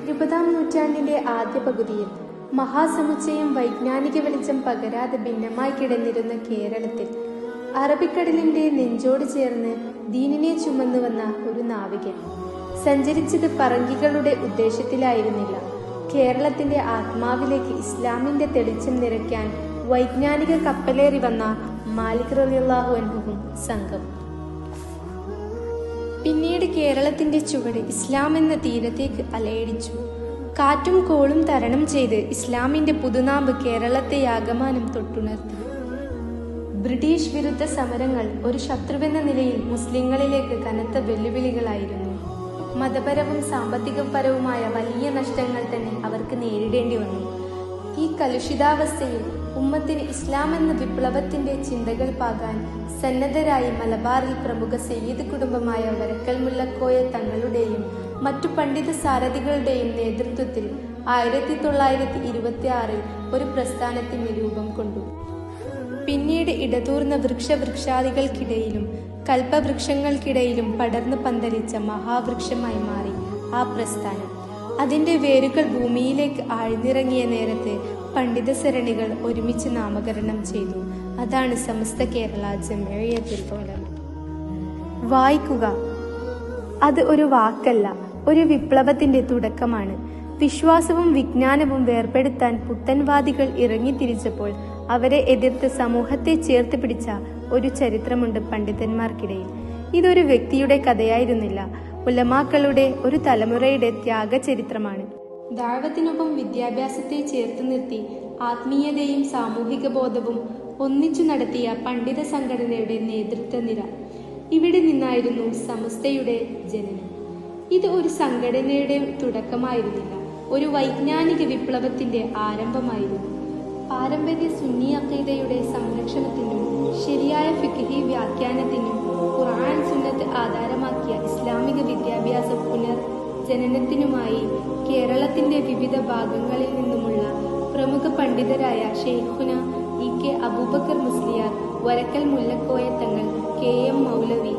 ഇരുപതാം നൂറ്റാണ്ടിന്റെ ആദ്യ പകുതിയിൽ മഹാസമുച്ചയം വൈജ്ഞാനിക വെളിച്ചം പകരാതെ ഭിന്നമായി കിടന്നിരുന്ന കേരളത്തിൽ അറബിക്കടലിന്റെ നെഞ്ചോട് ചേർന്ന് ദീനിനെ ചുമന്നു വന്ന ഒരു നാവികൻ സഞ്ചരിച്ചത് പറങ്കികളുടെ ഉദ്ദേശത്തിലായിരുന്നില്ല. കേരളത്തിന്റെ ആത്മാവിലേക്ക് ഇസ്ലാമിന്റെ തെളിച്ചം നിറയ്ക്കാൻ വൈജ്ഞാനിക കപ്പലേറി വന്ന മാലിക് റളിയല്ലാഹു അൻഹുവും സംഘം. പിന്നീട് കേരളത്തിന്റെ ചുവട് ഇസ്ലാം എന്ന തീരത്തേക്ക് അലയടിച്ചു. കാറ്റും കോളും തരണം ചെയ്ത് ഇസ്ലാമിന്റെ പുതുനാമ്പ് കേരളത്തെ ആകമാനം തൊട്ടുണർത്തി. ബ്രിട്ടീഷ് വിരുദ്ധ സമരങ്ങൾ ഒരു ശത്രുവെന്ന നിലയിൽ മുസ്ലിങ്ങളിലേക്ക് കനത്ത വെല്ലുവിളികളായിരുന്നു. മതപരവും സാമ്പത്തികപരവുമായ വലിയ നഷ്ടങ്ങൾ തന്നെ അവർക്ക് നേരിടേണ്ടി വന്നു. ഈ കലുഷിതാവസ്ഥയിൽ ഉമ്മത്തിന് ഇസ്ലാം എന്ന വിപ്ലവത്തിന്റെ ചിന്തകൾ പാകാൻ സന്നദ്ധരായി മലബാറിൽ പ്രമുഖ സയ്യിദ് കുടുംബമായ വരക്കൽ മുല്ലക്കോയ തങ്ങളുടെയും മറ്റു പണ്ഡിത സാരഥികളുടെയും നേതൃത്വത്തിൽ 1926 ഒരു പ്രസ്ഥാനത്തിന് രൂപം കൊണ്ടു. പിന്നീട് ഇടതൂർന്ന വൃക്ഷാദികൾക്കിടയിലും കൽപ്പവൃക്ഷങ്ങൾക്കിടയിലും പടർന്നു പന്തലിച്ച മഹാവൃക്ഷമായി മാറി ആ പ്രസ്ഥാനം. അതിന്റെ വേരുകൾ ഭൂമിയിലേക്ക് ആഴ്ന്നിറങ്ങിയ നേരത്ത് പണ്ഡിത സരണികൾ ഒരുമിച്ച് നാമകരണം ചെയ്തു. അതാണ് സമസ്ത കേരള ജംഇയ്യത്തുൽ ഉലമ. വായിക്കുക, അത് ഒരു വാക്കല്ല, ഒരു വിപ്ലവത്തിന്റെ തുടക്കമാണ്. വിശ്വാസവും വിജ്ഞാനവും വേർപെടുത്താൻ പുത്തൻവാദികൾ ഇറങ്ങിത്തിരിച്ചപ്പോൾ അവരെ എതിർത്ത് സമൂഹത്തെ ചേർത്ത് പിടിച്ച ഒരു ചരിത്രമുണ്ട് പണ്ഡിതന്മാർക്കിടയിൽ. ഇതൊരു വ്യക്തിയുടെ കഥയായിരുന്നില്ല, ഉലമാക്കളുടെ ഒരു തലമുറയുടെ ത്യാഗചരിത്രമാണ്. ദഅവത്തിനൊപ്പം വിദ്യാഭ്യാസത്തെ ചേർത്ത് നിർത്തി ആത്മീയതയും സാമൂഹിക ബോധവും ഒന്നിച്ചു നടത്തിയ പണ്ഡിത സംഘടനയുടെ നേതൃത്വ നിര. ഇവിടെ നിന്നായിരുന്നു സമസ്തയുടെ ജനനം. ഇത് ഒരു സംഘടനയുടെ തുടക്കമായിരുന്നില്ല, ഒരു വൈജ്ഞാനിക വിപ്ലവത്തിന്റെ ആരംഭമായിരുന്നു. പാരമ്പര്യ സുന്നി അഖീദയുടെ സംരക്ഷണത്തിനും ശരിയായ ഫിഖ്ഹി വ്യാഖ്യാനത്തിനും ഖുർആൻ സുന്നത്ത് ആധാരമാക്കിയ ഇസ്ലാമിക വിദ്യാഭ്യാസ പുനർജനനത്തിനുമായി കേരളത്തിന്റെ വിവിധ ഭാഗങ്ങളിൽ നിന്നുമുള്ള പ്രമുഖ പണ്ഡിതരായ ഷെയ്ഖുന ഇ.കെ. അബൂബക്കർ മുസ്ലിയാർ, വരക്കൽ മുല്ലക്കോയ തങ്ങൾ, കെ.എം. മൗലവി,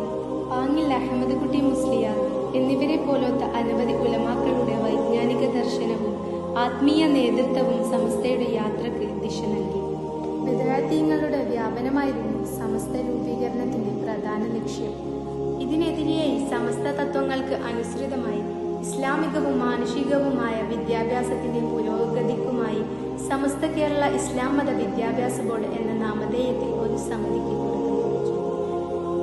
പാങ്ങിൽ അഹമ്മദ് കുട്ടി മുസ്ലിയാർ എന്നിവരെ പോലത്തെ അനവധി ഉലമാക്കളുടെ വൈജ്ഞാനിക ദർശനവും ആത്മീയ നേതൃത്വവും സമസ്തയുടെ യാത്രക്ക് ദിശ നൽകി. ബിദ്അത്തിന്റെ വ്യാപനമായിരുന്നു സമസ്ത രൂപീകരണത്തിന്റെ പ്രധാന ലക്ഷ്യം. ഇതിനെതിരെയായി സമസ്ത തത്വങ്ങൾക്ക് അനുസൃതമായി ഇസ്ലാമികവും മാനുഷികവുമായ വിദ്യാഭ്യാസത്തിന്റെ പുരോഗതിക്കുമായി സമസ്ത കേരള ഇസ്ലാം മത വിദ്യാഭ്യാസ ബോർഡ് എന്ന നാമധേയത്തിൽ ഒരു സമിതിക്ക് തുടക്കം കുറിച്ചു.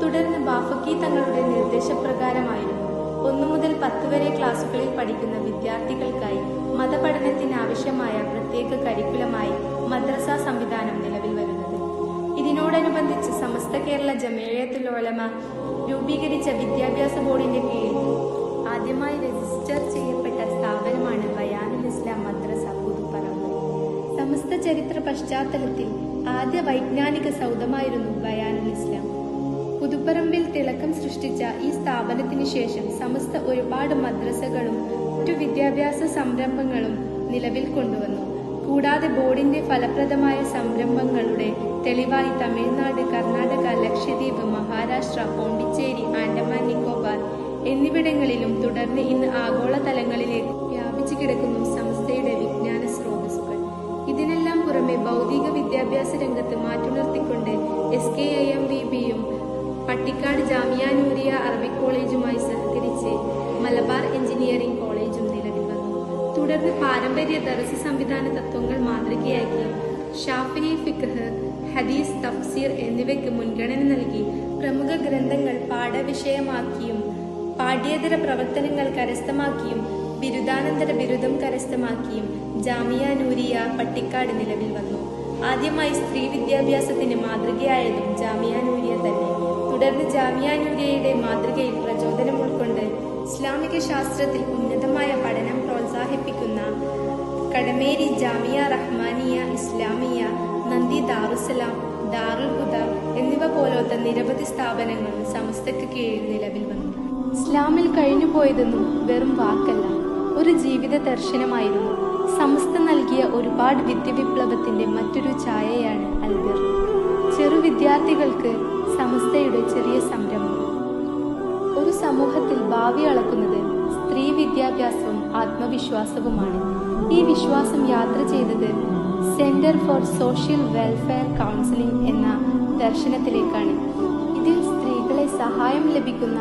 തുടർന്ന് ബാഫക്കി തങ്ങളുടെ നിർദ്ദേശപ്രകാരമായിരുന്നു 1 മുതൽ 10 വരെ ക്ലാസുകളിൽ പഠിക്കുന്ന വിദ്യാർത്ഥികൾക്കായി മതപഠനത്തിനാവശ്യമായ പ്രത്യേക കരിക്കുലമായി മദ്രസ സംവിധാനം നിലവിൽ വരുന്നത്. ഇതിനോടനുബന്ധിച്ച് സമസ്ത കേരള ജംഇയ്യത്തുൽ ഉലമ രൂപീകരിച്ച വിദ്യാഭ്യാസ ബോർഡിന്റെ കീഴിൽ ആദ്യമായി രജിസ്റ്റർ ചെയ്യപ്പെട്ട സ്ഥാപനമാണ് ബയാനുൽ ഇസ്ലാം മദ്രസ പുതുപ്പറമ്പ്. സമസ്ത ചരിത്ര പശ്ചാത്തലത്തിൽ ആദ്യ വൈജ്ഞാനിക സൗധമായിരുന്നു ബയാനുൽ ഇസ്ലാം. പുതുപ്പറമ്പിൽ തിളക്കം സൃഷ്ടിച്ച ഈ സ്ഥാപനത്തിന് ശേഷം സമസ്ത ഒരുപാട് മദ്രസകളും മറ്റു വിദ്യാഭ്യാസ സംരംഭങ്ങളും നിലവിൽ കൊണ്ടുവന്നു. കൂടാതെ ബോർഡിന്റെ ഫലപ്രദമായ സംരംഭങ്ങളുടെ തെളിവായി തമിഴ്നാട്, കർണാടക, ലക്ഷദ്വീപ്, മഹാരാഷ്ട്ര, പോണ്ടിച്ചേരി, ആൻഡമാൻ നിക്കോബാർ എന്നിവിടങ്ങളിലും തുടർന്ന് ഇന്ന് ആഗോളതലങ്ങളിലേക്ക് വ്യാപിച്ചു കിടക്കുന്നു സമസ്തയുടെ വിജ്ഞാന സ്രോതസ്സുകൾ. ഇതിനെല്ലാം പുറമെ ഭൗതിക വിദ്യാഭ്യാസ രംഗത്ത് മാറ്റുണർത്തിക്കൊണ്ട് SKIMVBയും പട്ടിക്കാട് ജാമിയ നൂരിയ അറബിക് കോളേജുമായി സഹകരിച്ച് മലബാർ എഞ്ചിനീയറിംഗ് കോളേജും നിലവിൽ വന്നു. തുടർന്ന് പാരമ്പര്യ ദർസ് സംവിധാന തത്വങ്ങൾ മാതൃകയാക്കി ഷാഫിഈ ഫിഖ്ഹ്, ഹദീസ്, തഫ്സീർ എന്നിവയ്ക്ക് മുൻഗണന നൽകി പ്രമുഖ ഗ്രന്ഥങ്ങൾ പാഠവിഷയമാക്കിയും പാഠ്യേതര പ്രവർത്തനങ്ങൾ കരസ്ഥമാക്കിയും ബിരുദാനന്തര ബിരുദം കരസ്ഥമാക്കിയും ജാമിയ നൂരിയ പട്ടിക്കാട് നിലവിൽ വന്നു. ആദ്യമായി സ്ത്രീ വിദ്യാഭ്യാസത്തിന് മാതൃകയായതും ജാമിയ നൂരിയ തന്നെ. തുടർന്ന് ജാമിയ നൂരിയയുടെ മാതൃകയിൽ പ്രചോദനം ഉൾക്കൊണ്ട് ഇസ്ലാമിക ശാസ്ത്രത്തിൽ ഉന്നതമായ പഠനം പ്രോത്സാഹിപ്പിക്കുന്ന കടമേരി ജാമിയ റഹ്മാനിയ ഇസ്ലാമിയ, നന്ദി ദാറുസലാം, ദാറുൽ ഹുദ എന്നിവ പോലത്തെ നിരവധി സ്ഥാപനങ്ങൾ സമസ്തയ്ക്ക് കീഴിൽ നിലവിൽ വന്നു. ഇസ്ലാമിൽ കഴിഞ്ഞുപോയതൊന്നും വെറും വാക്കല്ല, ഒരു ജീവിത ദർശനമായിരുന്നു. സമസ്ത നൽകിയ ഒരുപാട് വിദ്യാവിപ്ലവത്തിന്റെ മറ്റൊരു ഛായയാണ് അൽബിർ. ചെറു വിദ്യാർത്ഥികൾക്ക് സമസ്തയുടെ ചെറിയ സംരംഭം. ഭാവി അളക്കുന്നത് സ്ത്രീ വിദ്യാഭ്യാസവും ആത്മവിശ്വാസവുമാണ്. ഈ വിശ്വാസം യാത്ര ചെയ്തത് centre for social welfare counselling എന്ന ദർശനത്തിലേക്കാണ്. ഇതിൽ സ്ത്രീകളെ സഹായം ലഭിക്കുന്ന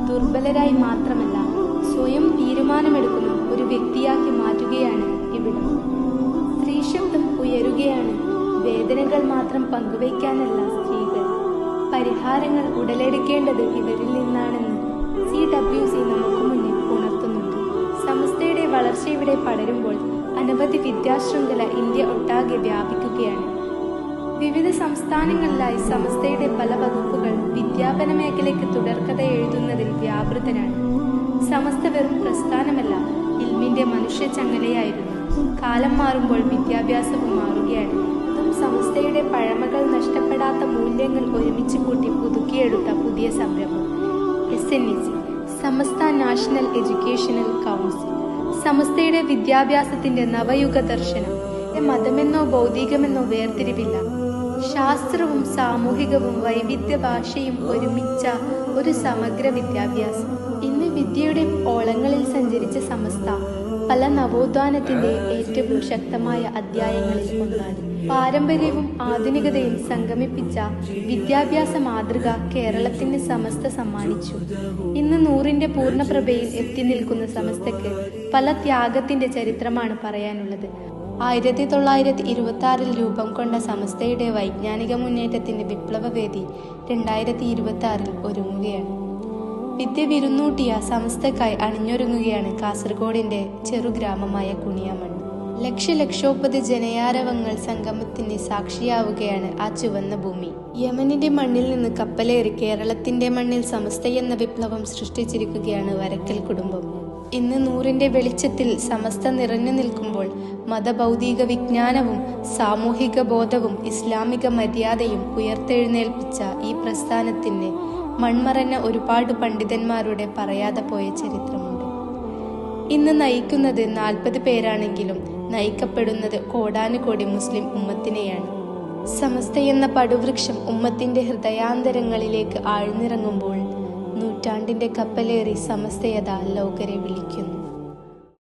ദുർബലരായി മാത്രമല്ല, സ്വയം തീരുമാനമെടുക്കുന്ന ഒരു വ്യക്തിയാക്കി മാറ്റുകയാണ് ഇവിടം. സ്ത്രീ ശബ്ദം ഉയരുകയാണ്. വേദനകൾ മാത്രം പങ്കുവയ്ക്കാനല്ല സ്ത്രീകൾ, പരിഹാരങ്ങൾ ഉടലെടുക്കേണ്ടത് ഇവരിൽ നിന്നാണെന്ന് CWC നമുക്ക് മുന്നിൽ ഉണർത്തുന്നുണ്ട്. സമസ്തയുടെ വളർച്ച ഇവിടെ പടരുമ്പോൾ അനവധി വിദ്യാശൃംഖല ഇന്ത്യ ഒട്ടാകെ വ്യാപിക്കുകയാണ്. വിവിധ സംസ്ഥാനങ്ങളിലായി സമസ്തയുടെ പല വകുപ്പുകൾ വിദ്യാപന മേഖലയ്ക്ക് തുടർക്കഥ എഴുതുന്നതിൽ വ്യാപൃതരാണ്. സമസ്ത വെറും പ്രസ്ഥാനമല്ല, ഇൽമിന്റെ മനുഷ്യ ചങ്ങലയായിരുന്നു. കാലം മാറുമ്പോൾ വിദ്യാഭ്യാസവും മാറുകയാണ്. അതും സമസ്തയുടെ പഴമകൾ നഷ്ടപ്പെടാത്ത മൂല്യങ്ങൾ ഒരുമിച്ച് കൂട്ടി പുതുക്കിയെടുത്ത പുതിയ സംരംഭം SNEC, സമസ്ത നാഷണൽ എഡ്യൂക്കേഷണൽ കൗൺസിൽ. സമസ്തയുടെ വിദ്യാഭ്യാസത്തിന്റെ നവയുഗ ദർശനം. മതമെന്നോ ഭൗതികമെന്നോ വേർതിരിവില്ല. ശാസ്ത്രവും സാമൂഹികവും വൈവിധ്യ ഭാഷയും ഒരുമിച്ച ഒരു സമഗ്ര വിദ്യാഭ്യാസം. ഇന്ന് വിദ്യയുടെ ഓളങ്ങളിൽ സഞ്ചരിച്ച സമസ്ത പല നവോത്ഥാനത്തിന്റെ ഏറ്റവും ശക്തമായ അധ്യായങ്ങളിൽ ഒന്നാണ്. പാരമ്പര്യവും ആധുനികതയും സംഗമിപ്പിച്ച വിദ്യാഭ്യാസ മാതൃക കേരളത്തിന് സമസ്ത സമ്മാനിച്ചു. ഇന്ന് 100ന്റെ പൂർണ്ണപ്രഭയിൽ എത്തി നിൽക്കുന്ന സമസ്തയ്ക്ക് പല ത്യാഗത്തിന്റെ ചരിത്രമാണ് പറയാനുള്ളത്. 1926 രൂപം കൊണ്ട സമസ്തയുടെ വൈജ്ഞാനിക മുന്നേറ്റത്തിന്റെ വിപ്ലവവേദി 2026 ഒരുങ്ങുകയാണ്. വിദ്യ വിരുന്നൂട്ടിയ സമസ്തക്കായി അണിഞ്ഞൊരുങ്ങുകയാണ് കാസർഗോഡിന്റെ ചെറുഗ്രാമമായ കുണിയാമണ്ണ്. ലക്ഷോപതി ജനയാരവങ്ങൾ സംഗമത്തിന്റെ സാക്ഷിയാവുകയാണ് ആ ചുവന്ന ഭൂമി. യമനിന്റെ മണ്ണിൽ നിന്ന് കപ്പലേറി കേരളത്തിന്റെ മണ്ണിൽ സമസ്തയെന്ന വിപ്ലവം സൃഷ്ടിച്ചിരിക്കുകയാണ് വരക്കൽ കുടുംബം. ഇന്ന് 100ന്റെ വെളിച്ചത്തിൽ സമസ്ത നിറഞ്ഞു നിൽക്കുമ്പോൾ മതഭൗതിക വിജ്ഞാനവും സാമൂഹിക ബോധവും ഇസ്ലാമിക മര്യാദയും ഉയർത്തെഴുന്നേൽപ്പിച്ച ഈ പ്രസ്ഥാനത്തിന് മൺമറഞ്ഞ ഒരുപാട് പണ്ഡിതന്മാരുടെ പറയാതെ പോയ ചരിത്രമുണ്ട്. ഇന്ന് നയിക്കുന്നത് 40 പേരാണെങ്കിലും നയിക്കപ്പെടുന്നത് കോടാനുകോടി മുസ്ലിം ഉമ്മത്തിനെയാണ്. സമസ്തയെന്ന പടുവൃക്ഷം ഉമ്മത്തിന്റെ ഹൃദയാന്തരങ്ങളിലേക്ക് ആഴ്ന്നിറങ്ങുമ്പോൾ നൂറ്റാണ്ടിന്റെ കപ്പലേറി സമസ്തയത ലോകരെ വിളിക്കുന്നു.